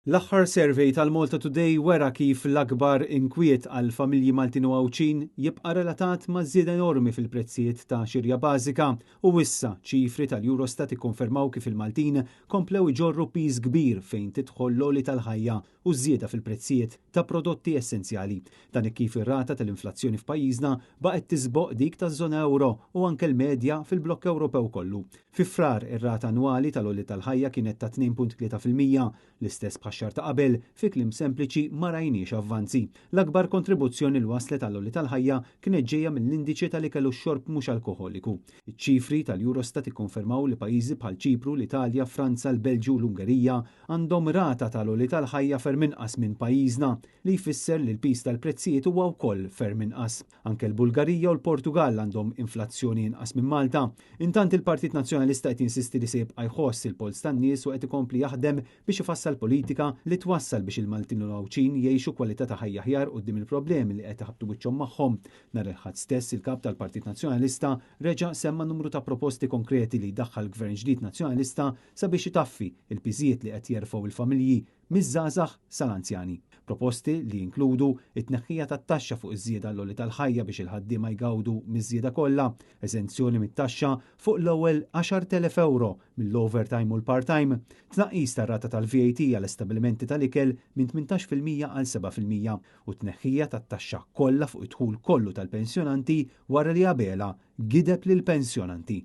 L-aħħar survey tal-Malta Today wera kif l-akbar inkwiet għal familji Maltin u Għawċin jibqa' relatat ma' żieda enormi fil-prezzijiet ta' xirja bażika u issa ċifri tal-Eurostat ikkonfermaw kif il-Maltin komplew iġorru piż kbir fejn tidħol l-oli tal-ħajja u żieda fil-prezzijiet ta' prodotti essenzjali. Dan kif ir-rata tal-inflazzjoni f'pajjiżna baqgħet tisboq dik taż-żona euro u anke l-medja fil-blokk Ewropew kollu. Fi frar ir-rata annwali tal-oli tal-ħajja kienet ta' 2.3%, l-istess bħax-xahar ta' qabel fi kliem sempliċi ma rajniex avvanzi. L-akbar kontribuzzjoni l waslet tal-oli tal-ħajja kienet ġejja mill-indiċi tal-ikel u x-xorb mhux alkoħoliku. Iċ-ċifri tal-Eurostat ikkonfermaw li pajjiżi bħal Ċipru, l-Italja, Franza, l-Belġju u l-Ungerija għandhom rata tal-oli tal-ħajja ferm inqas minn pajjiżna li jfisser li l-pis tal-prezzijiet huwa wkoll ferm inqas. Anke l-Bulgarija u l-Portugal għandhom inflazzjoni inqas minn Malta. Intant il-Partit Nazzjonalista qed jinsisti li se jibqa' jħoss il-pols tan-nies u qed ikompli jaħdem biex ifassal politika li twassal biex il-Maltin u l-Għawċin jgħixu kwalità ta' ħajja aħjar quddiem il-problemi li qed iħabbtu wiċċhom magħhom. Nhar il-Ħadd stess il-kap tal-Partit Nazzjonalista reġa' semma numru ta' proposti konkreti li jdaħħal gvern ġdid nazzjonalista sabiex itaffi il-piżijiet li qed jerfgħu il-familji miż-żgħażagħ sal-anzjani. Proposti li jinkludu it-tneħħija tat-taxxa fuq iż-żieda l-oli tal-ħajja biex il-ħaddiema jgawdu miż-żieda kollha, eżenzjoni mit-taxxa fuq l-ewwel 10,000 euro mill-overtime u l-part-time, tnaqqis tar-rata tal-VAT għall-establimenti tal-ikel minn 18% għal 7% u tneħħija tat-taxxa kollha fuq id-dħul kollu tal-pensjonanti wara li qabelha gideb lill-pensjonanti.